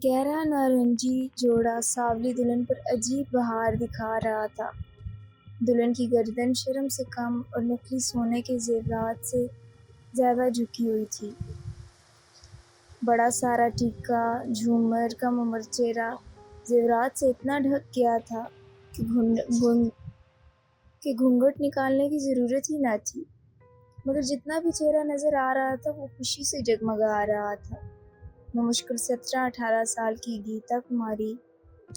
گہرا نارنجی جوڑا سانولی دلہن پر عجیب بہار دکھا رہا تھا۔ دلہن کی گردن شرم سے کم اور نقلی سونے کے زیورات سے زیادہ جھکی ہوئی تھی۔ بڑا سارا ٹیکا، جھومر، کم عمر چہرہ زیورات سے اتنا ڈھک گیا تھا کہ گھونگھٹ نکالنے کی ضرورت ہی نہ تھی، مگر جتنا بھی چہرہ نظر آ رہا تھا وہ خوشی سے جگمگا رہا تھا۔ بمشکل 17-18 سال کی گیتا کماری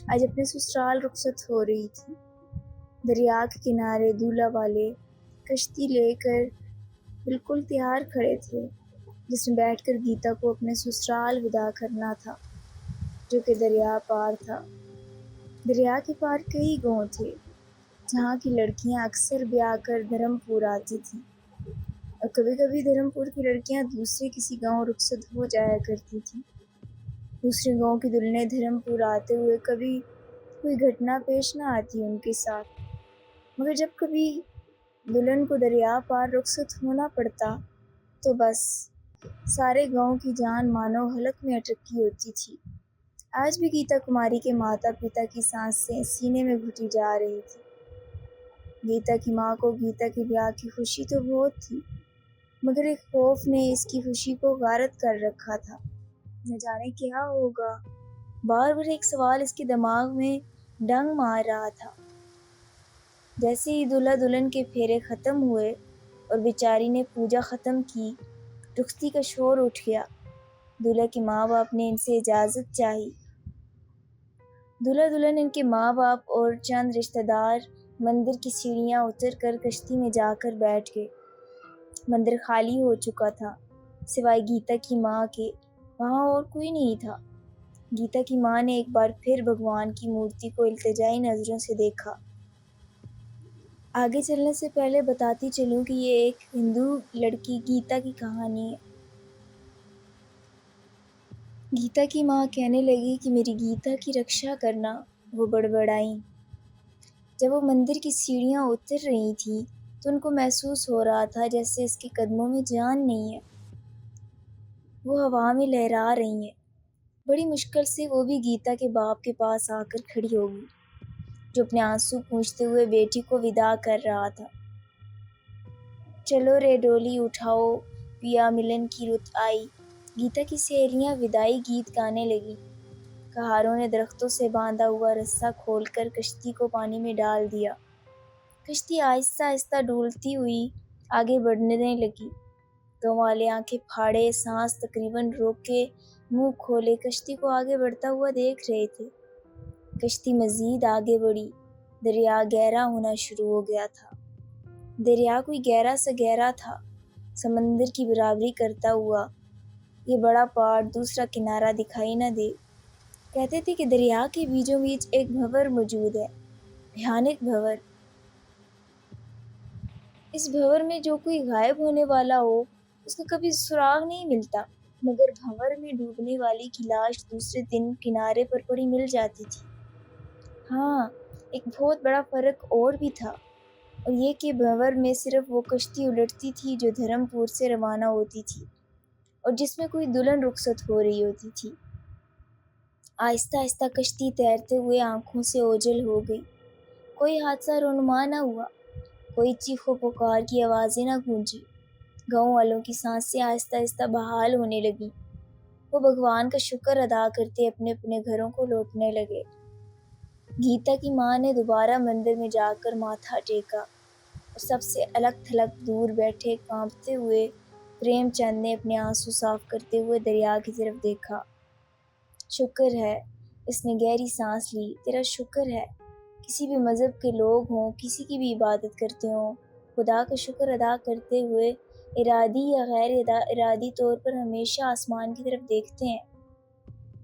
آج اپنے سسرال رخصت ہو رہی تھی۔ دریا کے کنارے دولہا والے کشتی لے کر بالکل تیار کھڑے تھے، جس میں بیٹھ کر گیتا کو اپنے سسرال وداع کرنا تھا، جو کہ دریا پار تھا۔ دریا کے پار کئی گاؤں تھے، جہاں کی لڑکیاں اکثر بیاہ کر دھرم پور آتی تھیں، اور کبھی کبھی دھرم پور کی لڑکیاں دوسرے کسی گاؤں رخصت ہو جایا کرتی تھیں۔ دوسرے گاؤں کی دلہنیں دھرم پور آتے ہوئے کبھی کوئی گھٹنا پیش نہ آتی ان کے ساتھ، مگر جب کبھی دلہن کو دریا پار رخصت ہونا پڑتا تو بس سارے گاؤں کی جان مانو حلق میں اٹکی ہوتی تھی۔ آج بھی گیتا کماری کے ماتا پتا کی سانسیں سینے میں گھٹی جا رہی تھی۔ گیتا کی ماں کو گیتا کے بیاہ کی خوشی تو بہت تھی، مگر ایک خوف نے اس کی خوشی کو غارت کر رکھا تھا۔ نہ جانے کیا ہوگا، بار بار ایک سوال اس کے دماغ میں ڈنگ مار رہا تھا۔ جیسے ہی دلہا دلہن کے پھیرے ختم ہوئے اور بیچاری نے پوجا ختم کی، رخصتی کا شور اٹھ گیا۔ دلہا کے ماں باپ نے ان سے اجازت چاہی۔ دلہا دلہن، ان کے ماں باپ اور چند رشتہ دار مندر کی سیڑھیاں اتر کر کشتی میں جا کر بیٹھ گئے۔ مندر خالی ہو چکا تھا، سوائے گیتا کی ماں کے وہاں اور کوئی نہیں تھا۔ گیتا کی ماں نے ایک بار پھر بھگوان کی مورتی کو التجائی نظروں سے دیکھا۔ آگے چلنے سے پہلے بتاتی چلوں کہ یہ ایک ہندو لڑکی گیتا کی کہانی ہے۔ گیتا کی ماں کہنے لگی کہ میری گیتا کی رکشا کرنا۔ وہ بڑبڑائیں۔ جب وہ مندر کی سیڑھیاں اتر رہی تھیں تو ان کو محسوس ہو رہا تھا جیسے اس کے قدموں میں جان نہیں ہے، وہ ہوا میں لہرا رہی ہیں۔ بڑی مشکل سے وہ بھی گیتا کے باپ کے پاس آ کر کھڑی ہوگی، جو اپنے آنسو پونچھتے ہوئے بیٹی کو وداع کر رہا تھا۔ چلو رے ڈولی اٹھاؤ، پیا ملن کی رت آئی۔ گیتا کی سہیلیاں وداعی گیت گانے لگیں۔ کہاروں نے درختوں سے باندھا ہوا رسہ کھول کر کشتی کو پانی میں ڈال دیا۔ کشتی آہستہ آہستہ ڈولتی ہوئی آگے بڑھنے لگی۔ گاؤں والے آنکھیں پھاڑے، سانس تقریباً روکے، منہ کھولے کشتی کو آگے بڑھتا ہوا دیکھ رہے تھے۔ کشتی مزید آگے بڑھی۔ دریا گہرا ہونا شروع ہو گیا تھا۔ دریا کوئی گہرا سا گہرا تھا، سمندر کی برابری کرتا ہوا۔ یہ بڑا پہاڑ دوسرا کنارہ دکھائی نہ دے۔ کہتے تھے کہ دریا کے بیچوں بیچ ایک بھنور موجود ہے، بھیانک بھنور۔ اس بھنور میں جو کوئی غائب ہونے والا ہو اس کا کبھی سراغ نہیں ملتا، مگر بھنور میں ڈوبنے والے کی لاش دوسرے دن کنارے پر پڑی مل جاتی تھی۔ ہاں، ایک بہت بڑا فرق اور بھی تھا، اور یہ کہ بھنور میں صرف وہ کشتی الٹتی تھی جو دھرم پور سے روانہ ہوتی تھی اور جس میں کوئی دلہن رخصت ہو رہی ہوتی تھی۔ آہستہ آہستہ کشتی تیرتے ہوئے آنکھوں سے اوجھل ہو گئی۔ کوئی حادثہ رونما نہ ہوا، کوئی چیخ و پکار کی آوازیں نہ گونجی۔ گاؤں والوں کی سانسیں آہستہ آہستہ بحال ہونے لگیں۔ وہ بھگوان کا شکر ادا کرتے اپنے اپنے گھروں کو لوٹنے لگے۔ گیتا کی ماں نے دوبارہ مندر میں جا کر ماتھا ٹیکا، اور سب سے الگ تھلگ دور بیٹھے کانپتے ہوئے پریم چند نے اپنے آنسو صاف کرتے ہوئے دریا کی طرف دیکھا۔ شکر ہے، اس نے گہری سانس لی، تیرا شکر ہے۔ کسی بھی مذہب کے لوگ ہوں، کسی کی بھی عبادت کرتے ہوں، خدا کا شکر ادا کرتے ہوئے ارادی یا غیر ارادی طور پر ہمیشہ آسمان کی طرف دیکھتے ہیں۔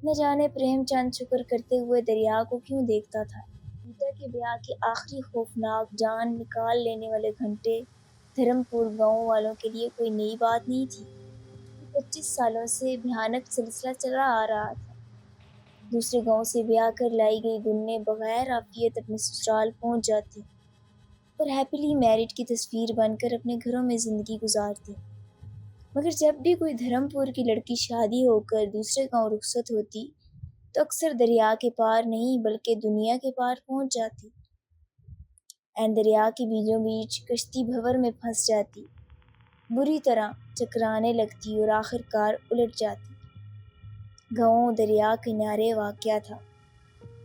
نہ جانے پریم چند شکر کرتے ہوئے دریا کو کیوں دیکھتا تھا۔ گیتا کے بیاہ کے آخری خوفناک جان نکال لینے والے گھنٹے دھرم پور گاؤں والوں کے لیے کوئی نئی بات نہیں تھی۔ 25 سالوں سے بھیانک سلسلہ چلا آ رہا تھا۔ دوسرے گاؤں سے بیاہ کر لائی گئی دلہنیں بغیر عافیت اپنے سسرال پہنچ جاتی اور ہیپیلی میرڈ کی تصویر بن کر اپنے گھروں میں زندگی گزارتی، مگر جب بھی کوئی دھرم پور کی لڑکی شادی ہو کر دوسرے گاؤں رخصت ہوتی تو اکثر دریا کے پار نہیں بلکہ دنیا کے پار پہنچ جاتی۔ این دریا کے بیچوں بیچ کشتی بھنور میں پھنس جاتی، بری طرح چکرانے لگتی اور آخر کار الٹ جاتی۔ گاؤں دریا کنارے واقع تھا۔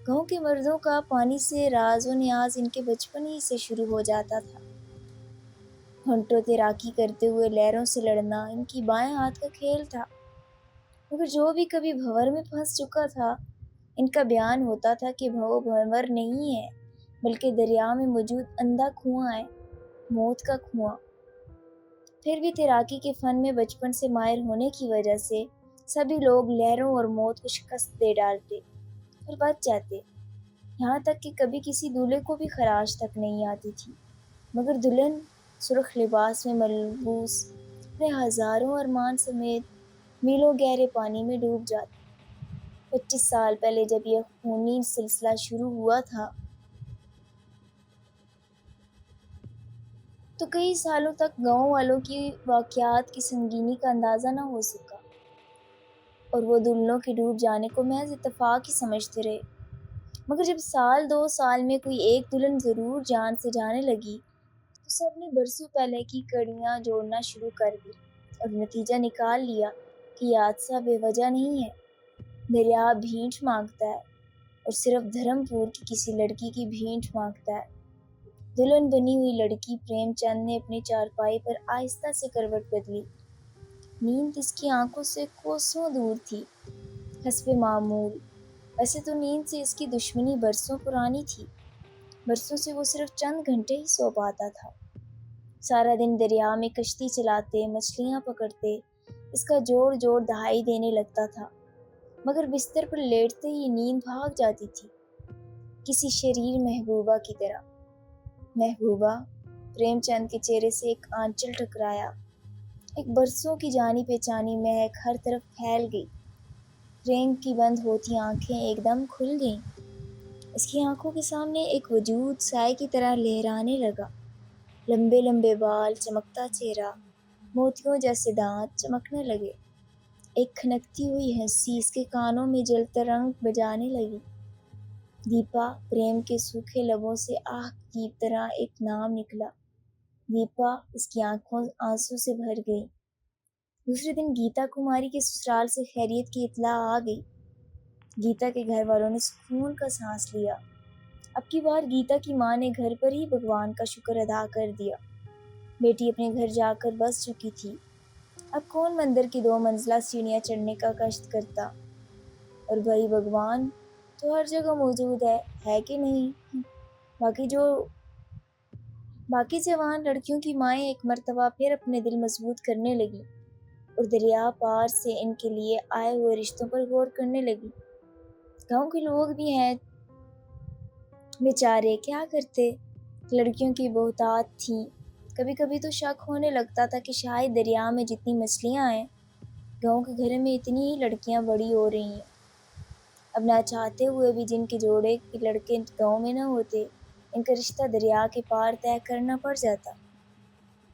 گاؤں کے مردوں کا پانی سے راز و نیاز ان کے بچپن ہی سے شروع ہو جاتا تھا۔ گھنٹوں تیراکی کرتے ہوئے لہروں سے لڑنا ان کی بائیں ہاتھ کا کھیل تھا۔ مگر جو بھی کبھی بھنور میں پھنس چکا تھا، ان کا بیان ہوتا تھا کہ وہ بھنور نہیں ہے بلکہ دریا میں موجود اندھا کنواں ہے، موت کا کنواں۔ پھر بھی تیراکی کے فن میں بچپن سے ماہر ہونے کی وجہ سے سبھی لوگ لہروں اور موت کو شکست دے ڈالتے اور بچ جاتے، یہاں تک کہ کبھی کسی دولہے کو بھی خراش تک نہیں آتی تھی۔ مگر دلہن سرخ لباس میں ملبوس اپنے ہزاروں ارمان سمیت میلوں گہرے پانی میں ڈوب جاتی۔ 25 سال پہلے جب یہ خونی سلسلہ شروع ہوا تھا تو کئی سالوں تک گاؤں والوں کی واقعات کی سنگینی کا اندازہ نہ ہو سکا اور وہ دلہنوں کے ڈوب جانے کو محض اتفاق ہی سمجھتے رہے۔ مگر جب سال 2 سال میں کوئی ایک دلہن ضرور جان سے جانے لگی تو سب نے برسوں پہلے کی کڑیاں جوڑنا شروع کر دی اور نتیجہ نکال لیا کہ یہ حادثہ بے وجہ نہیں ہے۔ دریا بھیٹ مانگتا ہے اور صرف دھرم پور کی کسی لڑکی کی بھیٹ مانگتا ہے۔ دلہن بنی ہوئی لڑکی پریم چند نے اپنی چارپائی پر آہستہ سے کروٹ بدلی۔ نیند اس کی آنکھوں سے کوسوں دور تھی۔ حسب معمول ویسے تو نیند سے اس کی دشمنی برسوں پرانی تھی، برسوں سے وہ صرف چند گھنٹے ہی سو پاتا تھا۔ سارا دن دریا میں کشتی چلاتے، مچھلیاں پکڑتے اس کا جوڑ جوڑ دہائی دینے لگتا تھا، مگر بستر پر لیٹتے ہی نیند بھاگ جاتی تھی، کسی شریر محبوبہ کی طرح۔ محبوبہ، پریم چند کے چہرے سے ایک آنچل ٹکرایا، ایک برسوں کی جانی پہچانی مہک ہر طرف پھیل گئی۔ پریم کی بند ہوتی آنکھیں ایک دم کھل گئیں۔ اس کی آنکھوں کے سامنے ایک وجود سائے کی طرح لہرانے لگا، لمبے لمبے بال، چمکتا چہرہ، موتیوں جیسے دانت چمکنے لگے۔ ایک کھنکتی ہوئی ہنسی اس کے کانوں میں جلتا رنگ بجانے لگی۔ دیپا۔ پریم کے سوکھے لبوں سے آہ کی طرح ایک نام نکلا۔ دیپا۔ اس کی آنکھوں آنسوں سے بھر گئی۔ دوسرے دن گیتا کماری کے سسرال سے خیریت کی اطلاع آ گئی۔ گیتا کے گھر والوں نے سکون کا سانس لیا۔ اب کی بار گیتا کی ماں نے گھر پر ہی بھگوان کا شکر ادا کر دیا۔ بیٹی اپنے گھر جا کر بس چکی تھی۔ اب کون مندر کی 2 منزلہ سیڑھیاں چڑھنے کا کشٹ کرتا؟ اور بھائی بھگوان تو ہر جگہ موجود ہے کہ نہیں؟ باقی جوان لڑکیوں کی مائیں ایک مرتبہ پھر اپنے دل مضبوط کرنے لگی اور دریا پار سے ان کے لیے آئے ہوئے رشتوں پر غور کرنے لگی۔ گاؤں کے لوگ بھی ہیں بیچارے، کیا کرتے؟ لڑکیوں کی بہتات تھیں۔ کبھی کبھی تو شک ہونے لگتا تھا کہ شاید دریا میں جتنی مچھلیاں ہیں، گاؤں کے گھر میں اتنی ہی لڑکیاں بڑی ہو رہی ہیں۔ اب نہ چاہتے ہوئے بھی جن کے جوڑے کے لڑکے گاؤں میں نہ ہوتے، ان کا رشتہ دریا کے پار طے کرنا پڑ جاتا،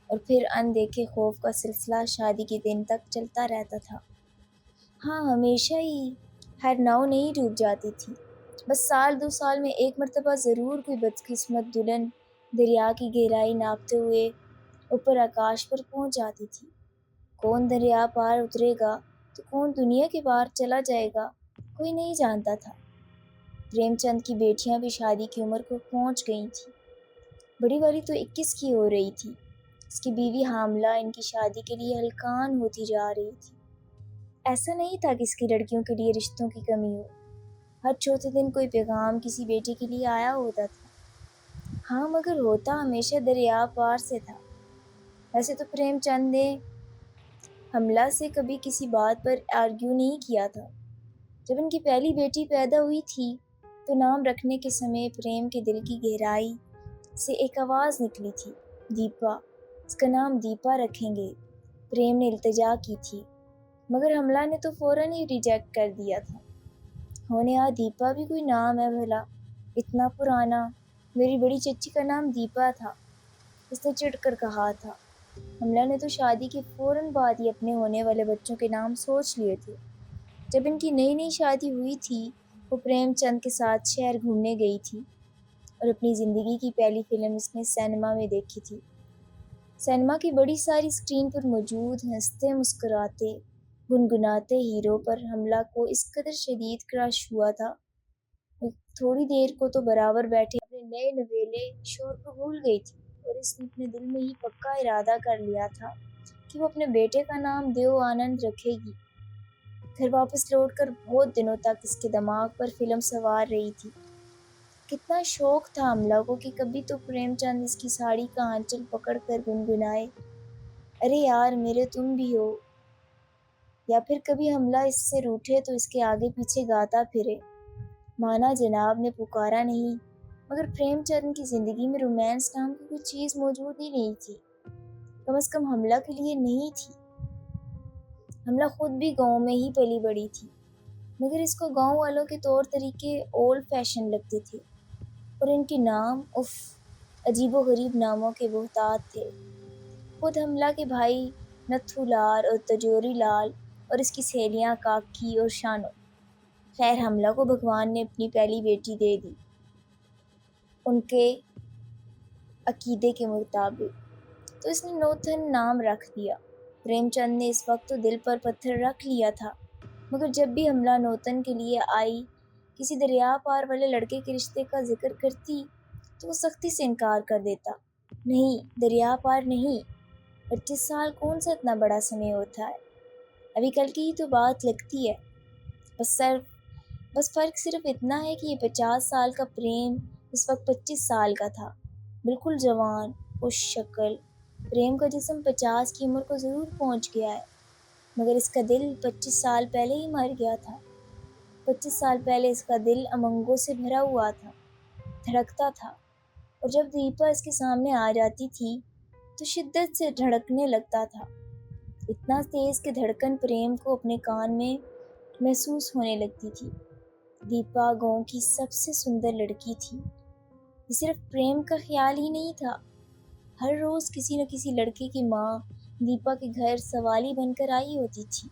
اور پھر اندیکھے خوف کا سلسلہ شادی کے دن تک چلتا رہتا تھا۔ ہاں، ہمیشہ ہی ہر ناؤ نہیں ڈوب جاتی تھی، بس سال 2 سال میں ایک مرتبہ ضرور کوئی بدقسمت دلہن دریا کی گہرائی ناپتے ہوئے اوپر آکاش پر پہنچ جاتی تھی۔ کون دریا پار اترے گا تو کون دنیا کے پار چلا جائے گا، کوئی نہیں جانتا تھا۔ پریم چند کی بیٹیاں بھی شادی کی عمر کو پہنچ گئی تھیں۔ بڑی والی تو 21 کی ہو رہی تھی، اس کی بیوی حاملہ ان کی شادی کے لیے ہلکان ہوتی جا رہی تھی۔ ایسا نہیں تھا کہ اس کی لڑکیوں کے لیے رشتوں کی کمی ہو، ہر چوتھے دن کوئی پیغام کسی بیٹی کے لیے آیا ہوتا تھا۔ ہاں، مگر ہوتا ہمیشہ دریا پار سے تھا۔ ویسے تو پریم چند نے حملہ سے کبھی کسی بات پر آرگیو نہیں کیا تھا۔ جب ان کی پہلی بیٹی پیدا ہوئی تھی تو نام رکھنے کے سمے پریم کے دل کی گہرائی سے ایک آواز نکلی تھی، دیپا، اس کا نام دیپا رکھیں گے۔ پریم نے التجا کی تھی، مگر حملہ نے تو فوراً ہی ریجیکٹ کر دیا تھا۔ ہونے دیپا بھی کوئی نام ہے بھلا، اتنا پرانا؟ میری بڑی چچی کا نام دیپا تھا، اس نے چڑھ کر کہا تھا۔ حملہ نے تو شادی کے فوراً بعد ہی اپنے ہونے والے بچوں کے نام سوچ لیے تھے۔ جب ان کی نئی نئی شادی ہوئی تھی وہ پریم چند کے ساتھ شہر گھومنے گئی تھی اور اپنی زندگی کی پہلی فلم اس نے سینما میں دیکھی تھی۔ سینما کی بڑی ساری اسکرین پر موجود ہنستے مسکراتے گنگناتے ہیرو پر حملہ کو اس قدر شدید کرش ہوا تھا، وہ تھوڑی دیر کو تو برابر بیٹھے اپنے نئے نویلے شور کو بھول گئی تھی، اور اس نے اپنے دل میں ہی پکا ارادہ کر لیا تھا کہ وہ اپنے بیٹے کا نام دیو آنند رکھے گی۔ گھر واپس لوٹ کر بہت دنوں تک اس کے دماغ پر فلم سوار رہی تھی۔ کتنا شوق تھا حملہ کو کہ کبھی تو پریم چند اس کی ساڑی کا آنچل پکڑ کر گنگنائے، ارے یار میرے تم بھی ہو، یا پھر کبھی حملہ اس سے روٹھے تو اس کے آگے پیچھے گاتا پھرے، مانا جناب نے پکارا نہیں۔ مگر پریم چند کی زندگی میں رومانس نام کی کوئی چیز موجود ہی نہیں تھی، کم از کم حملہ کے لیے نہیں تھی۔ حملہ خود بھی گاؤں میں ہی پلی بڑی تھی، مگر اس کو گاؤں والوں کے طور طریقے اولڈ فیشن لگتے تھے، اور ان کے نام عجیب و غریب ناموں کے بہتات تھے۔ خود حملہ کے بھائی نتھو لال اور تجوری لال اور اس کی سہیلیاں کاکی اور شانو۔ خیر حملہ کو بھگوان نے اپنی پہلی بیٹی دے دی ان کے عقیدے کے مطابق، تو اس نے نوتن نام رکھ دیا۔ پریم چند نے اس وقت تو دل پر پتھر رکھ لیا تھا، مگر جب بھی حملہ نوتن کے لیے آئی کسی دریا پار والے لڑکے کے رشتے کا ذکر کرتی تو وہ سختی سے انکار کر دیتا، نہیں دریا پار نہیں، 25 سال کون سا اتنا بڑا سمے ہوتا ہے، ابھی کل کی ہی تو بات لگتی ہے۔ بس فرق صرف اتنا ہے کہ یہ 50 سال کا پریم اس وقت 25 سال کا تھا، بالکل جوان خوش شکل۔ پریم کا جسم 50 کی عمر کو ضرور پہنچ گیا ہے، مگر اس کا دل 25 سال پہلے ہی مر گیا تھا۔ 25 سال پہلے اس کا دل امنگوں سے بھرا ہوا تھا، دھڑکتا تھا، اور جب دیپا اس کے سامنے آ جاتی تھی تو شدت سے دھڑکنے لگتا تھا، اتنا تیز کہ دھڑکن پریم کو اپنے کان میں محسوس ہونے لگتی تھی۔ دیپا گاؤں کی سب سے سندر لڑکی تھی۔ یہ صرف پریم کا خیال ہی نہیں تھا، ہر روز کسی نہ کسی لڑکے کی ماں دیپا کے گھر سوالی بن کر آئی ہوتی تھی،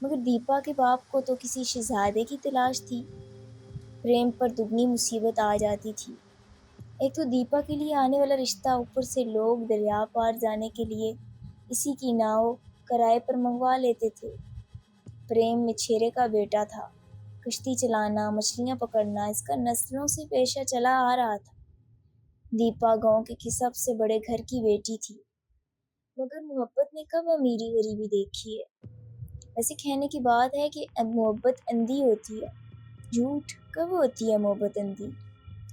مگر دیپا کے باپ کو تو کسی شہزادے کی تلاش تھی۔ پریم پر دگنی مصیبت آ جاتی تھی، ایک تو دیپا کے لیے آنے والا رشتہ، اوپر سے لوگ دریا پار جانے کے لیے اسی کی ناؤ کرائے پر منگوا لیتے تھے۔ پریم مچھیرے کا بیٹا تھا، کشتی چلانا مچھلیاں پکڑنا اس کا نسلوں سے پیشہ چلا آ رہا تھا۔ دیپا گاؤں کے سب سے بڑے گھر کی بیٹی تھی، مگر محبت نے کب امیری غریبی دیکھی ہے؟ ویسے کہنے کی بات ہے کہ محبت اندھی ہوتی ہے، جھوٹ کب ہوتی ہے محبت اندھی؟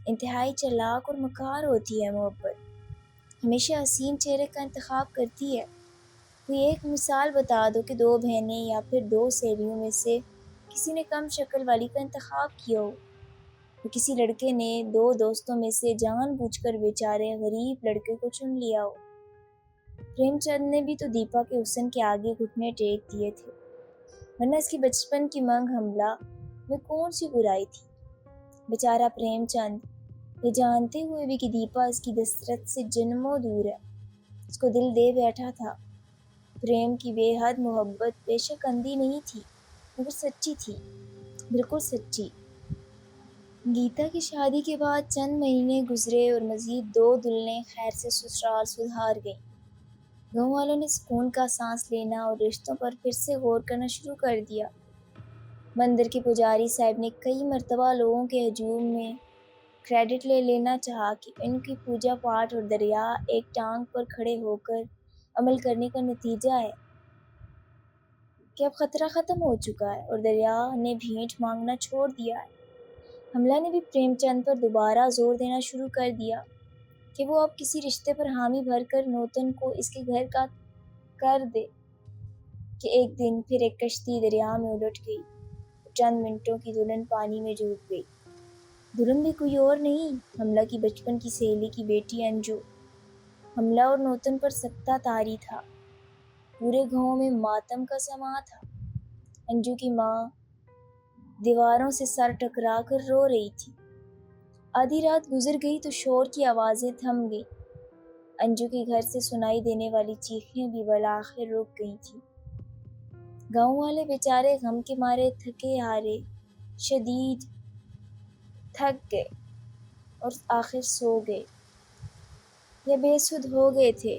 انتہائی چالاک اور مکار ہوتی ہے محبت، ہمیشہ حسین چہرے کا انتخاب کرتی ہے۔ کوئی ایک مثال بتا دو کہ 2 بہنیں یا پھر 2 سہیلیوں میں سے کسی نے کم شکل والی کا انتخاب کیا ہو، تو کسی لڑکے نے 2 دوستوں میں سے جان بوجھ کر بیچارے غریب لڑکے کو چن لیا ہو۔ پریم چند نے بھی تو دیپا کے حسن کے آگے گھٹنے ٹیک دیے تھے، ورنہ اس کی بچپن کی منگ حملہ میں کون سی برائی تھی؟ بیچارہ پریم چند یہ جانتے ہوئے بھی کہ دیپا اس کی دسترس سے جنموں دور ہے، اس کو دل دے بیٹھا تھا۔ پریم کی بے حد محبت بے شک اندھی نہیں تھی، مگر سچی تھی، بالکل سچی۔ گیتا کی شادی کے بعد چند مہینے گزرے اور مزید 2 دلہنیں خیر سے سسرال سدھار گئیں۔ گاؤں والوں نے سکون کا سانس لینا اور رشتوں پر پھر سے غور کرنا شروع کر دیا۔ مندر کے پجاری صاحب نے کئی مرتبہ لوگوں کے ہجوم میں کریڈٹ لے لینا چاہا کہ ان کی پوجا پاٹ اور دریا ایک ٹانگ پر کھڑے ہو کر عمل کرنے کا نتیجہ ہے کہ اب خطرہ ختم ہو چکا ہے اور دریا نے بھیٹ مانگنا چھوڑ دیا ہے۔ حملہ نے بھی پریم چند پر دوبارہ زور دینا شروع کر دیا کہ وہ اب کسی رشتے پر حامی بھر کر نوتن کو اس کے گھر کا کر دے، کہ ایک دن پھر ایک کشتی دریا میں الٹ گئی اور چند منٹوں کی دلہن پانی میں ڈوب گئی۔ دلہن بھی کوئی اور نہیں، حملہ کی بچپن کی سہیلی کی بیٹی انجو۔ حملہ اور نوتن پر سکتہ طاری تھا، پورے گاؤں میں ماتم کا سماں تھا۔ انجو کی ماں دیواروں سے سر ٹکرا کر رو رہی تھی۔ آدھی رات گزر گئی تو شور کی آوازیں تھم گئیں، انجو کے گھر سے سنائی دینے والی چیخیں بھی بالآخر رک گئی تھیں۔ گاؤں والے بیچارے غم کے مارے تھکے ہارے شدید تھک گئے اور آخر سو گئے یا بے سدھ ہو گئے تھے۔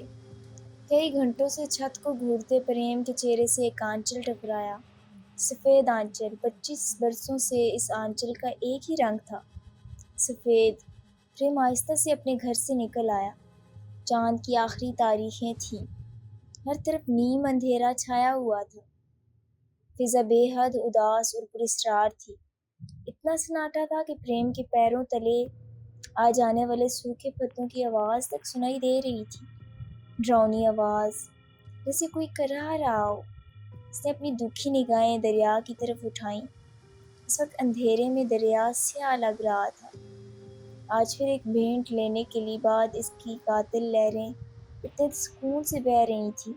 کئی گھنٹوں سے چھت کو گھورتے پریم کے چہرے سے ایک آنچل ٹکرایا، سفید آنچل۔ 25 برسوں سے اس آنچل کا ایک ہی رنگ تھا، سفید۔ پریم آہستہ سے اپنے گھر سے نکل آیا۔ چاند کی آخری تاریخیں تھیں، ہر طرف نیم اندھیرا چھایا ہوا تھا، فضا بے حد اداس اور پراسرار تھی۔ اتنا سناٹا تھا کہ پریم کے پیروں تلے آ جانے والے سوکھے پتوں کی آواز تک سنائی دے رہی تھی، ڈراؤنی آواز، جیسے کوئی کرا رہا ہو۔ اس نے اپنی دکھی نگاہیں دریا کی طرف اٹھائیں۔ اس وقت اندھیرے میں دریا سیاہ لگ رہا تھا۔ آج پھر ایک بھینٹ لینے کے بعد اس کی قاتل لہریں اتنے سکون سے بہہ رہی تھیں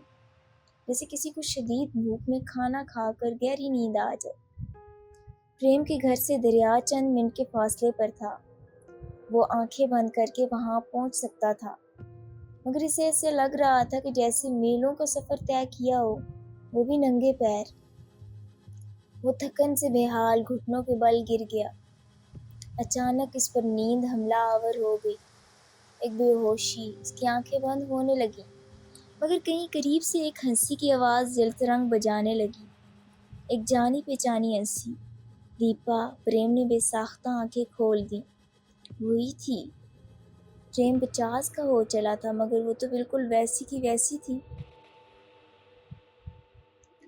جیسے کسی کو شدید بھوک میں کھانا کھا کر گہری نیند آ جائے۔ پریم کے گھر سے دریا چند منٹ کے فاصلے پر تھا، وہ آنکھیں بند کر کے وہاں پہنچ سکتا تھا، مگر اسے ایسے لگ رہا تھا کہ جیسے میلوں کا سفر طے کیا ہو، وہ بھی ننگے پیر۔ وہ تھکن سے بے حال گھٹنوں کے بل گر گیا۔ اچانک اس پر نیند حملہ آور ہو گئی، ایک بے ہوشی۔ اس کی آنکھیں بند ہونے لگیں، مگر کہیں قریب سے ایک ہنسی کی آواز جلترنگ بجانے لگی، ایک جانی پہچانی ہنسی۔ دیپا۔ پریم نے بے ساختہ آنکھیں کھول دیں۔ وہی تھی۔ پریم 50 کا ہو چلا تھا، مگر وہ تو بالکل ویسی کی ویسی تھی،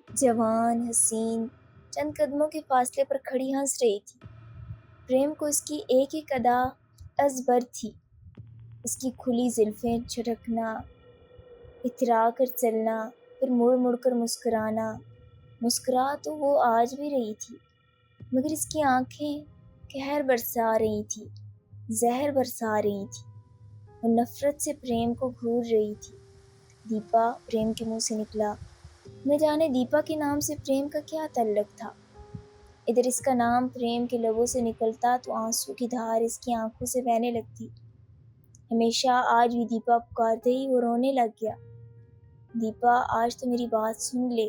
جوان، حسین، چند قدموں کے فاصلے پر کھڑی ہنس رہی تھی۔ پریم کو اس کی ایک ایک ادا ازبر تھی، اس کی کھلی زلفیں جھٹکنا، اترا کر چلنا، پھر مڑ مڑ کر مسکرانا۔ مسکرا تو وہ آج بھی رہی تھی، مگر اس کی آنکھیں قہر برسا رہی تھی، زہر برسا رہی تھی۔ وہ نفرت سے پریم کو گھور رہی تھی۔ دیپا۔ پریم کے منہ سے نکلا۔ نہ جانے دیپا کے نام سے پریم کا کیا تعلق تھا۔ ادھر اس کا نام پریم کے لبوں سے نکلتا تو آنسو کی دھار اس کی آنکھوں سے بہنے لگتی۔ ہمیشہ آج بھی دیپا پکارتے ہی وہ رونے لگ گیا۔ دیپا، آج تو میری بات سن لے،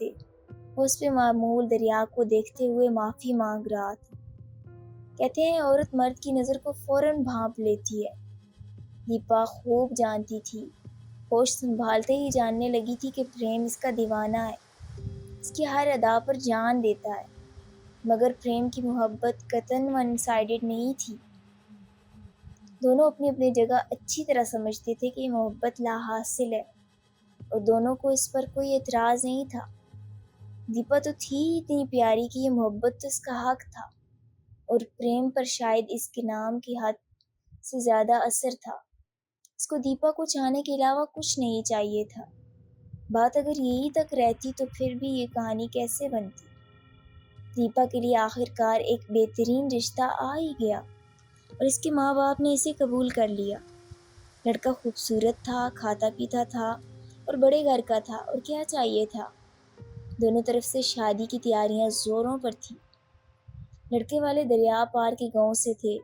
دے۔ وہ اس پہ معمول دریا کو دیکھتے ہوئے معافی مانگ رہا تھا۔ کہتے ہیں عورت مرد کی نظر کو فوراً بھانپ لیتی ہے۔ دیپا خوب جانتی تھی، ہوش سنبھالتے ہی جاننے لگی تھی کہ پریم اس کا دیوانہ ہے، اس کی ہر ادا پر جان دیتا ہے۔ مگر پریم کی محبت قطعاً ون سائیڈڈ نہیں تھی۔ دونوں اپنی اپنی جگہ اچھی طرح سمجھتے تھے کہ یہ محبت لا حاصل ہے، اور دونوں کو اس پر کوئی اعتراض نہیں تھا۔ دیپا تو تھی ہی اتنی پیاری کہ یہ محبت تو اس کا حق تھا، اور پریم پر شاید اس کے نام کی حد سے زیادہ اثر تھا۔ اس کو دیپا کو چاہنے کے علاوہ کچھ نہیں چاہیے تھا۔ بات اگر یہی تک رہتی تو پھر بھی یہ کہانی کیسے بنتی؟ دیپا کے لیے آخرکار ایک بہترین رشتہ آ ہی گیا، اور اس کے ماں باپ نے اسے قبول کر لیا۔ لڑکا خوبصورت تھا، کھاتا پیتا تھا، اور بڑے گھر کا تھا، اور کیا چاہیے تھا؟ دونوں طرف سے شادی کی تیاریاں زوروں پر تھیں۔ لڑکے والے دریا پار کے گاؤں سے تھے۔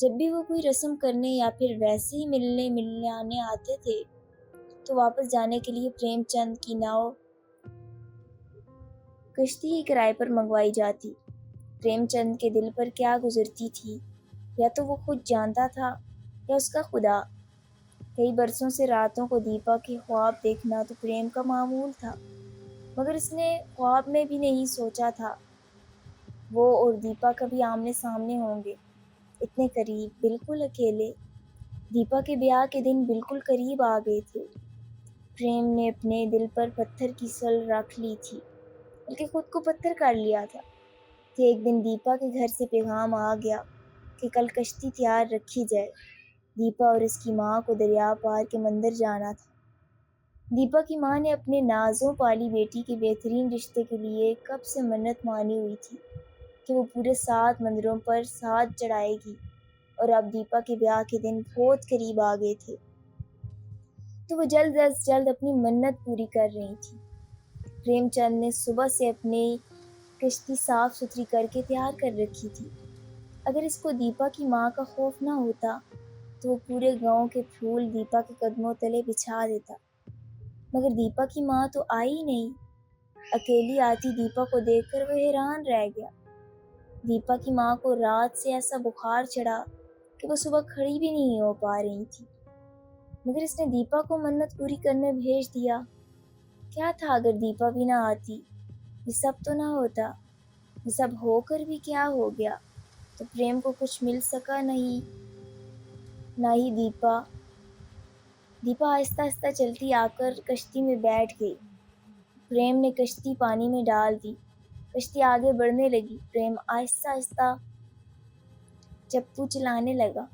جب بھی وہ کوئی رسم کرنے یا پھر ویسے ہی ملنے آتے تھے تو واپس جانے کے لیے پریم چند کی ناؤ کشتی ہی کرائے پر منگوائی جاتی۔ پریم چند کے دل پر کیا گزرتی تھی، یا تو وہ خود جانتا تھا یا اس کا خدا۔ کئی برسوں سے راتوں کو دیپا کے خواب دیکھنا تو پریم کا معمول تھا، مگر اس نے خواب میں بھی نہیں سوچا تھا وہ اور دیپا کبھی آمنے سامنے ہوں گے، اتنے قریب، بالکل اکیلے۔ دیپا کے بیاہ کے دن بالکل قریب آ گئے تھے۔ پریم نے اپنے دل پر پتھر کی سل رکھ لی تھی، بلکہ خود کو پتھر کر لیا تھا کہ ایک دن دیپا کے گھر سے پیغام آ گیا کہ کل کشتی تیار رکھی جائے۔ دیپا اور اس کی ماں کو دریا پار کے مندر جانا تھا۔ دیپا کی ماں نے اپنے نازوں پالی بیٹی کے بہترین رشتے کے لیے کب سے منت مانی ہوئی تھی کہ وہ پورے 7 مندروں پر سات چڑھائے گی، اور اب دیپا کے بیاہ کے دن بہت قریب آ گئے تھے، تو وہ جلد از جلد اپنی منت پوری کر رہی تھی۔ پریم چند نے صبح سے اپنی کشتی صاف ستھری کر کے تیار کر رکھی تھی۔ اگر اس کو دیپا کی ماں کا خوف نہ ہوتا تو وہ پورے گاؤں کے پھول دیپا کے قدموں تلے بچھا دیتا، مگر دیپا کی ماں تو آئی نہیں۔ اکیلی آتی دیپا کو دیکھ کر وہ حیران رہ گیا۔ دیپا کی ماں کو رات سے ایسا بخار چڑھا کہ وہ صبح کھڑی بھی نہیں ہو پا رہی تھی، مگر اس نے دیپا کو منت پوری کرنے بھیج دیا۔ کیا تھا اگر دیپا بھی نہ آتی؟ یہ سب تو نہ ہوتا۔ یہ سب ہو کر بھی کیا ہو گیا؟ تو پریم کو کچھ مل سکا نہیں، نہ ہی دیپا۔ دیپا آہستہ آہستہ چلتی آ کر کشتی میں بیٹھ گئی۔ پریم نے کشتی پانی میں ڈال دی۔ کشتی آگے بڑھنے لگی۔ پریم آہستہ آہستہ چپو چلانے لگا۔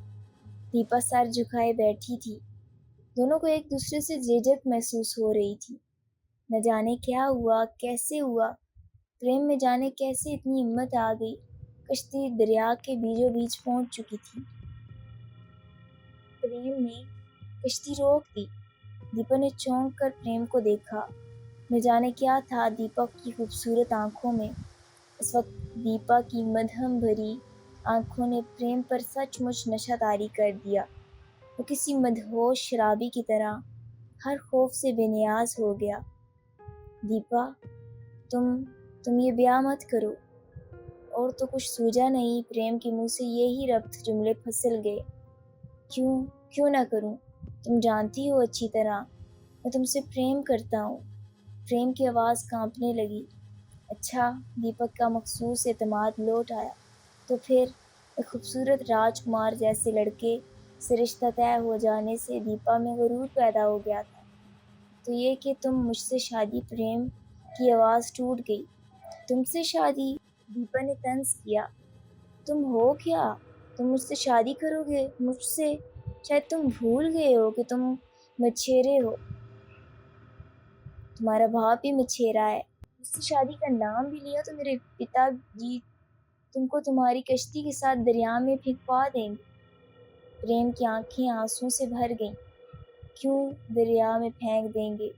دیپا سر جھکائے بیٹھی تھی۔ دونوں کو ایک دوسرے سے جھجک محسوس ہو رہی تھی۔ نہ جانے کیا ہوا، کیسے ہوا، پریم میں جانے کیسے اتنی ہمت آ گئی۔ کشتی دریا کے بیچوں بیچ پہنچ چکی تھی۔ پریم نے کشتی روک دی۔ دیپا نے چونک کر پریم کو دیکھا۔ نہ جانے کیا تھا دیپا کی خوبصورت آنکھوں میں۔ اس وقت دیپا کی مدھم بھری آنکھوں نے پریم پر سچ مچ نشہ طاری کر دیا۔ وہ کسی مدہوش شرابی کی طرح ہر خوف سے بے نیاز ہو گیا۔ دیپا، تم یہ بیاہ مت کرو۔ اور تو کچھ سوجا نہیں۔ پریم کے منہ سے یہی ربط جملے پھسل گئے۔ کیوں نہ کروں؟ تم جانتی ہو اچھی طرح میں تم سے پریم کرتا ہوں۔ پریم کی آواز کانپنے لگی۔ اچھا، دیپک کا مخصوص اعتماد لوٹ آیا۔ تو پھر ایک خوبصورت راجکمار جیسے لڑکے سے رشتہ طے ہو جانے سے دیپا میں غرور پیدا ہو گیا تھا۔ تو یہ کہ تم مجھ سے شادی؟ پریم کی آواز ٹوٹ گئی۔ تم سے شادی؟ دیپا نے طنز کیا۔ تم ہو کیا؟ تم مجھ سے شادی کرو گے؟ مجھ سے؟ شاید تم بھول گئے ہو کہ تم مچھیرے ہو۔ تمہارا باپ بھی مچھیرا ہے۔ مجھ سے شادی کا نام بھی لیا تو میرے پتا جی تم کو تمہاری کشتی کے ساتھ دریا میں پھینکوا دیں گے۔ پریم کی آنکھیں آنسوں سے بھر گئیں۔ کیوں دریا میں پھینک دیں گے؟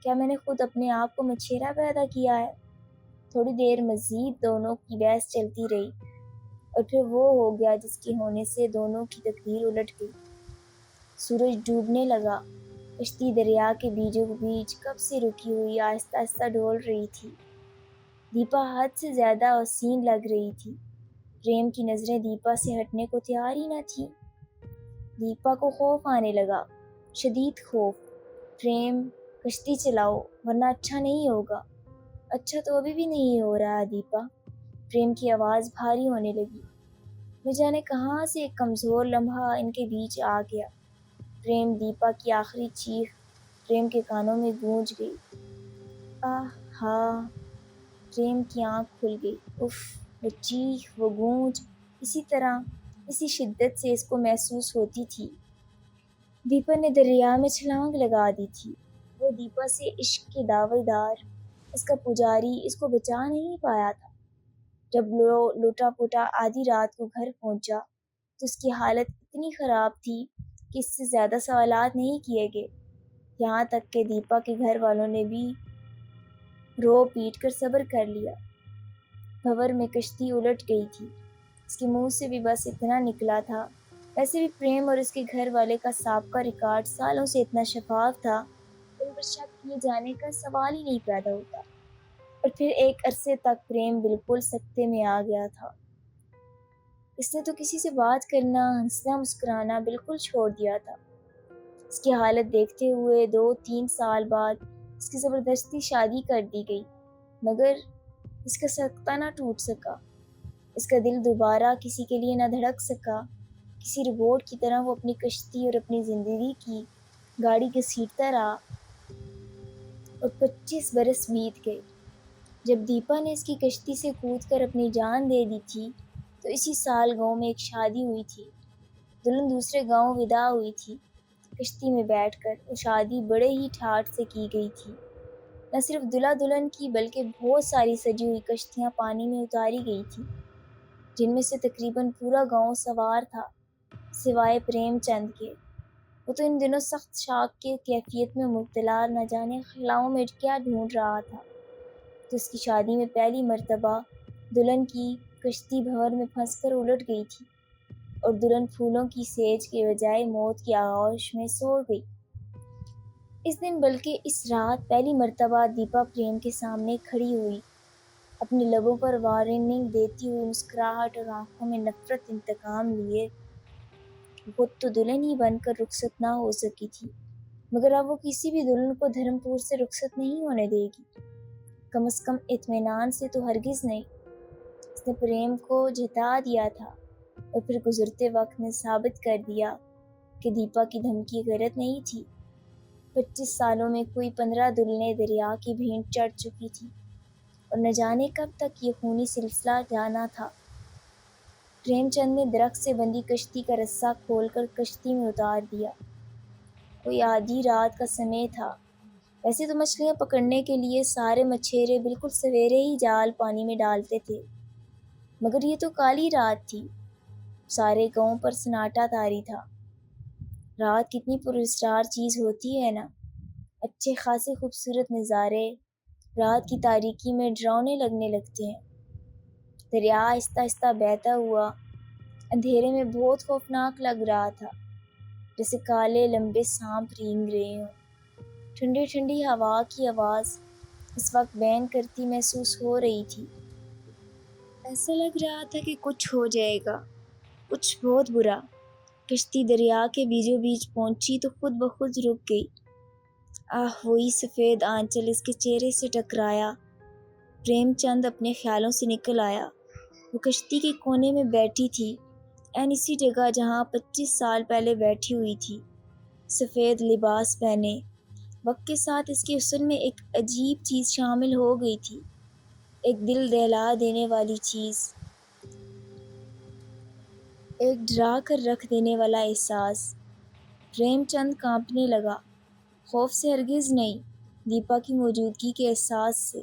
کیا میں نے خود اپنے آپ کو مچھیرا پیدا کیا ہے؟ تھوڑی دیر مزید دونوں کی بحث چلتی رہی، اور پھر وہ ہو گیا جس کے ہونے سے دونوں کی تقدیر الٹ گئی۔ سورج ڈوبنے لگا۔ کشتی دریا کے بیچوں بیچ کب سے رکی ہوئی آہستہ آہستہ ڈول رہی تھی۔ دیپا حد سے زیادہ حسین لگ رہی تھی۔ پریم کی نظریں دیپا سے ہٹنے کو تیار ہی نہ تھیں۔ دیپا کو خوف آنے لگا، شدید خوف۔ پریم، کشتی چلاؤ ورنہ اچھا نہیں ہوگا۔ اچھا تو ابھی بھی نہیں ہو رہا دیپا۔ پریم کی آواز بھاری ہونے لگی۔ نہ جانے کہاں سے ایک کمزور لمحہ ان کے بیچ آ گیا۔ پریم، دیپا کی آخری چیخ پریم کے کانوں میں گونج گئی۔ آہ ہاں! پریم کی آنکھ کھل گئی۔ اف! وہ چیخ، وہ گونج اسی طرح، اسی شدت سے اس کو محسوس ہوتی تھی۔ دیپا نے دریا میں چھلانگ لگا دی تھی۔ وہ دیپا سے عشق کے دعوے دار، اس کا پجاری، اس کو بچا نہیں پایا تھا۔ جب لوٹا پوٹا آدھی رات کو گھر پہنچا تو اس کی حالت اتنی خراب تھی کہ اس سے زیادہ سوالات نہیں کیے گئے۔ یہاں تک کہ دیپا کے گھر والوں نے بھی رو پیٹ کر صبر کر لیا۔ بھور میں کشتی الٹ گئی تھی۔ اس کے منہ سے بھی بس اتنا نکلا تھا۔ ویسے بھی پریم اور اس کے گھر والے کا سابقہ ریکارڈ سالوں سے اتنا شفاف تھا کہ ان پر شک کیے جانے کا سوال ہی نہیں پیدا ہوتا۔ اور پھر ایک عرصے تک پریم بالکل سکتے میں آ گیا تھا۔ اس نے تو کسی سے بات کرنا، ہنسنا مسکرانا بالکل چھوڑ دیا تھا۔ اس کی حالت دیکھتے ہوئے 2-3 سال بعد اس کی زبردستی شادی کر دی گئی، مگر اس کا سکتہ نہ ٹوٹ سکا۔ اس کا دل دوبارہ کسی کے لیے نہ دھڑک سکا۔ کسی روبوٹ کی طرح وہ اپنی کشتی اور اپنی زندگی کی گاڑی گھسیٹتا رہا۔ اور 25 برس بیت گئے۔ جب دیپا نے اس کی کشتی سے کود کر اپنی جان دے دی تھی تو اسی سال گاؤں میں ایک شادی ہوئی تھی۔ دلہن دوسرے گاؤں ودا ہوئی تھی۔ کشتی میں بیٹھ کر وہ شادی بڑے ہی ٹھاٹھ سے کی گئی تھی۔ نہ صرف دلہا دلہن کی بلکہ بہت ساری سجی ہوئی کشتیاں پانی میں اتاری گئی تھیں، جن میں سے تقریباً پورا گاؤں سوار تھا سوائے پریم چند کے۔ وہ تو ان دنوں سخت شاک کے کیفیت میں مبتلا، نہ جانے خلاؤں میں کیا ڈھونڈ رہا تھا۔ تو اس کی شادی میں پہلی مرتبہ دلہن کی کشتی بھور میں پھنس کر الٹ گئی تھی، اور دلہن پھولوں کی سیج کے بجائے موت کی آغوش میں سو گئی۔ اس دن بلکہ اس رات پہلی مرتبہ دیپا پریم کے سامنے کھڑی ہوئی۔ اپنے لبوں پر وارننگ دیتی ہوئی مسکراہٹ اور آنکھوں میں نفرت انتقام لیے خود تو دلہن ہی بن کر رخصت نہ ہو سکی تھی، مگر اب وہ کسی بھی دلہن کو دھرم پور سے رخصت نہیں ہونے دے گی، کم از کم اطمینان سے تو ہرگز نہیں۔ اس نے پریم کو جتا دیا تھا اور پھر گزرتے وقت نے ثابت کر دیا کہ دیپا کی دھمکی غلط نہیں تھی۔ 25 سالوں میں کوئی 15 دلہنیں دریا کی بھینٹ چڑھ چکی تھی اور نہ جانے کب تک یہ خونی سلسلہ جانا تھا۔ پریم چند نے درخت سے بندھی کشتی کا رسہ کھول کر کشتی میں اتار دیا۔ کوئی آدھی رات کا سمے تھا۔ ویسے تو مچھلیاں پکڑنے کے لیے سارے مچھیرے بالکل سویرے ہی جال پانی میں ڈالتے تھے، مگر یہ تو کالی رات تھی، سارے گاؤں پر سناٹا طاری تھا۔ رات کتنی پراسرار چیز ہوتی ہے نا، اچھے خاصے خوبصورت نظارے رات کی تاریکی میں ڈراؤنے لگنے لگتے ہیں۔ دریا آہستہ آہستہ بہتا ہوا اندھیرے میں بہت خوفناک لگ رہا تھا، جیسے کالے لمبے سانپ رینگ رہے ہوں۔ ٹھنڈی ٹھنڈی ہوا کی آواز اس وقت بین کرتی محسوس ہو رہی تھی۔ ایسا لگ رہا تھا کہ کچھ ہو جائے گا، کچھ بہت برا۔ کشتی دریا کے بیچوں بیچ پہنچی تو خود بخود رک گئی۔ وہی سفید آنچل اس کے چہرے سے ٹکرایا۔ پریم چند اپنے خیالوں سے نکل آیا۔ وہ کشتی کے کونے میں بیٹھی تھی، اسی جگہ جہاں 25 سال پہلے بیٹھی ہوئی تھی، سفید لباس پہنے۔ وقت کے ساتھ اس کے حسن میں ایک عجیب چیز شامل ہو گئی تھی، ایک دل دہلا دینے والی چیز، ایک ڈرا کر رکھ دینے والا احساس۔ پریم چند کانپنے لگا، خوف سے ہرگز نہیں، دیپا کی موجودگی کے احساس سے۔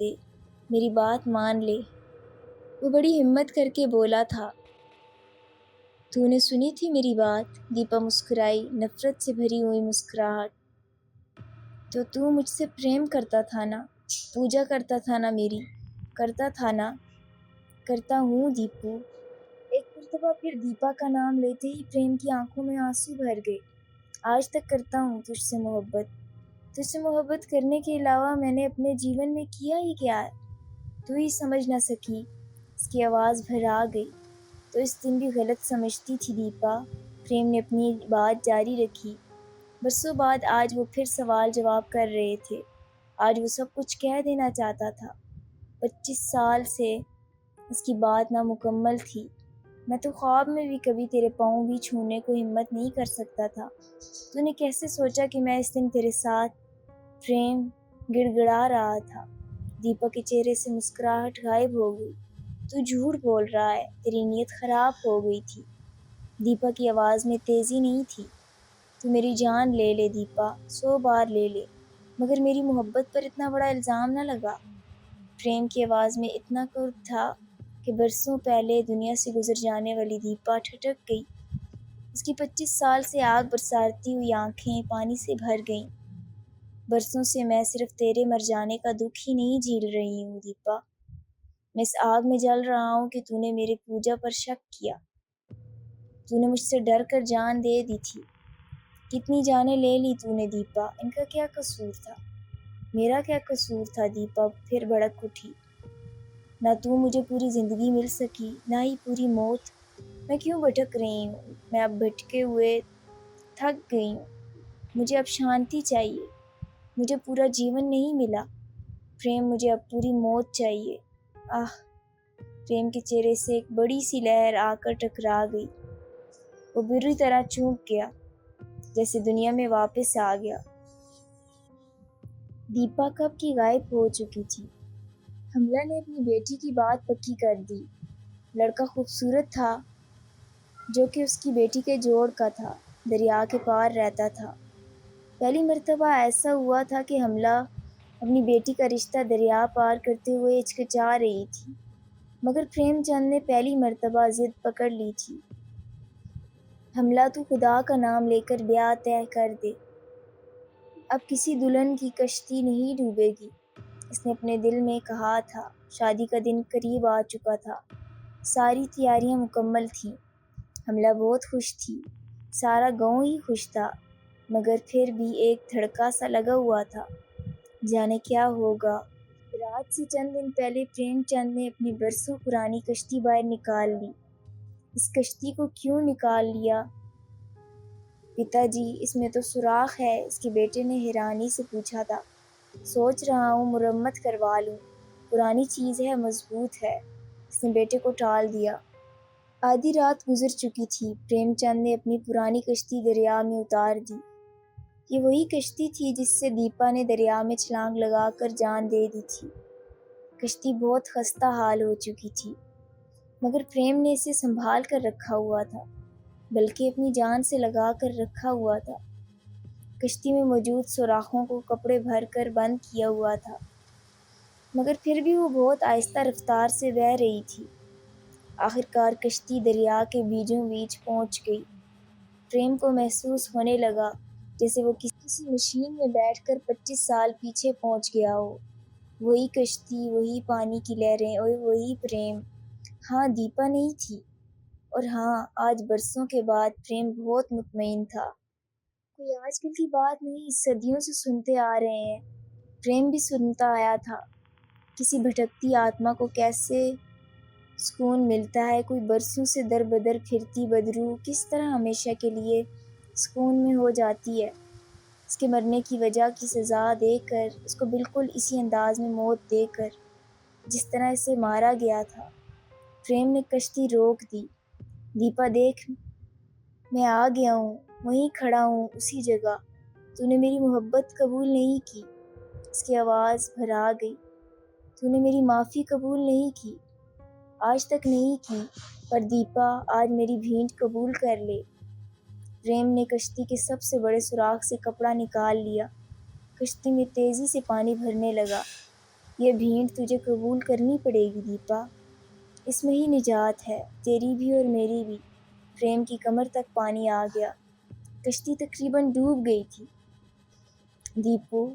دے، میری بات مان لے، وہ بڑی ہمت کر کے بولا تھا۔ تو نے سنی تھی میری بات؟ دیپا مسکرائی، نفرت سے بھری ہوئی مسکراہٹ۔ تو مجھ سے پریم کرتا تھا نا، پوجا کرتا تھا نا میری، کرتا تھا نا؟ کرتا ہوں دیپو۔ ایک مرتبہ پھر دیپا کا نام لیتے ہی پریم کی آنکھوں میں آنسو بھر گئے۔ آج تک کرتا ہوں تجھ سے محبت۔ تجھ سے محبت کرنے کے علاوہ میں نے اپنے جیون میں کیا ہی کیا ہے، تو ہی سمجھ نہ سکی۔ اس کی آواز بھرا گئی۔ تو اس دن بھی غلط سمجھتی تھی دیپا؟ پریم نے اپنی بات جاری رکھی۔ برسوں بعد آج وہ پھر سوال جواب کر رہے تھے۔ آج وہ سب کچھ کہہ دینا چاہتا تھا۔ 25 سال سے اس کی بات نامکمل تھی۔ میں تو خواب میں بھی کبھی تیرے پاؤں بھی چھونے کو ہمت نہیں کر سکتا تھا۔ تو نے کیسے سوچا کہ میں اس دن تیرے ساتھ؟ پریم گڑ گڑا رہا تھا۔ دیپا کے چہرے سے مسکراہٹ غائب ہو گئی۔ تو جھوٹ بول رہا ہے، تیری نیت خراب ہو گئی تھی۔ دیپا کی آواز میں تیزی نہیں تھی۔ تو میری جان لے لے دیپا، 100 بار لے لے، مگر میری محبت پر اتنا بڑا الزام نہ لگا۔ پریم کی آواز میں اتنا قرب تھا کہ برسوں پہلے دنیا سے گزر جانے والی دیپا ٹھٹک گئی۔ اس کی 25 سال سے آگ برساتی ہوئی آنکھیں پانی سے بھر گئیں۔ برسوں سے میں صرف تیرے مر جانے کا دکھ ہی نہیں جھیل رہی ہوں دیپا، میں اس آگ میں جل رہا ہوں کہ تو نے میرے پوجا پر شک کیا۔ تو نے مجھ سے ڈر کر جان دے دی تھی۔ کتنی جانیں لے لی تو نے دیپا، ان کا کیا قصور تھا؟ میرا کیا قصور تھا؟ دیپا پھر بھڑک اٹھی۔ نہ تو مجھے پوری زندگی مل سکی، نہ ہی پوری موت۔ میں کیوں بھٹک رہی ہوں؟ میں اب بھٹکے ہوئے تھک گئی ہوں۔ مجھے اب شانتی چاہیے۔ مجھے پورا جیون نہیں ملا پریم، مجھے اب پوری موت چاہیے۔ پریم کے چہرے سے ایک بڑی سی لہر آ کر ٹکرا گئی۔ وہ بری طرح چونک گیا، جیسے دنیا میں واپس آ گیا۔ دیپا کب کی غائب ہو چکی تھی۔ حملہ نے اپنی بیٹی کی بات پکی کر دی۔ لڑکا خوبصورت تھا، جو کہ اس کی بیٹی کے جوڑ کا تھا، دریا کے پار رہتا تھا۔ پہلی مرتبہ ایسا ہوا تھا کہ حملہ اپنی بیٹی کا رشتہ دریا پار کرتے ہوئے ہچکچا رہی تھی، مگر پریم چند نے پہلی مرتبہ ضد پکڑ لی تھی۔ حملہ تو خدا کا نام لے کر بیاہ طے کر دے، اب کسی دلہن کی کشتی نہیں ڈوبے گی۔ اس نے اپنے دل میں کہا تھا۔ شادی کا دن قریب آ چکا تھا، ساری تیاریاں مکمل تھیں۔ حملہ بہت خوش تھی، سارا گاؤں ہی خوش تھا، مگر پھر بھی ایک دھڑکا سا لگا ہوا تھا، جانے کیا ہوگا۔ آج سے چند دن پہلے پریم چند نے اپنی برسوں پرانی کشتی باہر نکال لی۔ اس کشتی کو کیوں نکال لیا پتا جی؟ اس میں تو سوراخ ہے، اس کے بیٹے نے حیرانی سے پوچھا تھا۔ سوچ رہا ہوں مرمت کروا لوں، پرانی چیز ہے، مضبوط ہے، اس نے بیٹے کو ٹال دیا۔ آدھی رات گزر چکی تھی، پریم چند نے اپنی پرانی کشتی دریا میں اتار دی۔ یہ وہی کشتی تھی جس سے دیپا نے دریا میں چھلانگ لگا کر جان دے دی تھی۔ کشتی بہت خستہ حال ہو چکی تھی، مگر پریم نے اسے سنبھال کر رکھا ہوا تھا، بلکہ اپنی جان سے لگا کر رکھا ہوا تھا۔ کشتی میں موجود سوراخوں کو کپڑے بھر کر بند کیا ہوا تھا، مگر پھر بھی وہ بہت آہستہ رفتار سے بہہ رہی تھی۔ آخرکار کشتی دریا کے بیچوں بیچ پہنچ گئی۔ پریم کو محسوس ہونے لگا جیسے وہ کسی مشین میں بیٹھ کر 25 سال پیچھے پہنچ گیا ہو۔ وہی کشتی، وہی پانی کی لہریں اور وہی پریم۔ ہاں، دیپا نہیں تھی، اور ہاں، آج برسوں کے بعد پریم بہت مطمئن تھا۔ کوئی آج کل کی بات نہیں، صدیوں سے سنتے آ رہے ہیں۔ پریم بھی سنتا آیا تھا، کسی بھٹکتی آتما کو کیسے سکون ملتا ہے، کوئی برسوں سے در بدر پھرتی بدروح کس طرح ہمیشہ کے لیے سکون میں ہو جاتی ہے۔ اس کے مرنے کی وجہ کی سزا دے کر، اس کو بالکل اسی انداز میں موت دے کر جس طرح اسے مارا گیا تھا۔ پریم نے کشتی روک دی۔ دیپا دیکھ، میں آ گیا ہوں، وہیں کھڑا ہوں، اسی جگہ۔ تو نے میری محبت قبول نہیں کی۔ اس کی آواز بھرا گئی۔ تو نے میری معافی قبول نہیں کی، آج تک نہیں کی، پر دیپا آج میری بھیٹ قبول کر لے۔ پریم نے کشتی کے سب سے بڑے سوراخ سے کپڑا نکال لیا۔ کشتی میں تیزی سے پانی بھرنے لگا۔ یہ بھیٹ تجھے قبول کرنی پڑے گی دیپا، اس میں ہی نجات ہے، تیری بھی اور میری بھی۔ پریم کی کمر تک پانی آ گیا، کشتی تقریباً ڈوب گئی تھی۔ دیپو،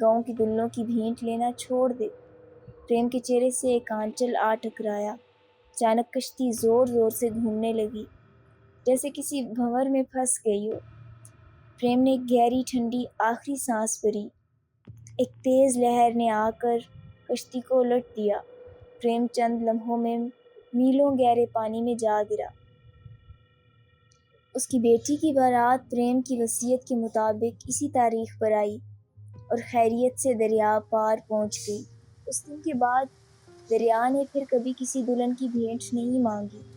گاؤں کی دلہنوں کی بھیٹ لینا چھوڑ دے۔ پریم کے چہرے سے ایک آنچل آ ٹکرایا۔ اچانک کشتی زور زور سے گھومنے لگی، جیسے کسی بھنور میں پھنس گئی ہو۔ پریم نے ایک گہری ٹھنڈی آخری سانس بھری۔ ایک تیز لہر نے آ کر کشتی کو الٹ دیا۔ پریم چند لمحوں میں میلوں گہرے پانی میں جا گرا۔ اس کی بیٹی کی بارات پریم کی وصیت کے مطابق اسی تاریخ پر آئی اور خیریت سے دریا پار پہنچ گئی۔ اس دن کے بعد دریا نے پھر کبھی کسی دلہن کی بھیٹ نہیں مانگی۔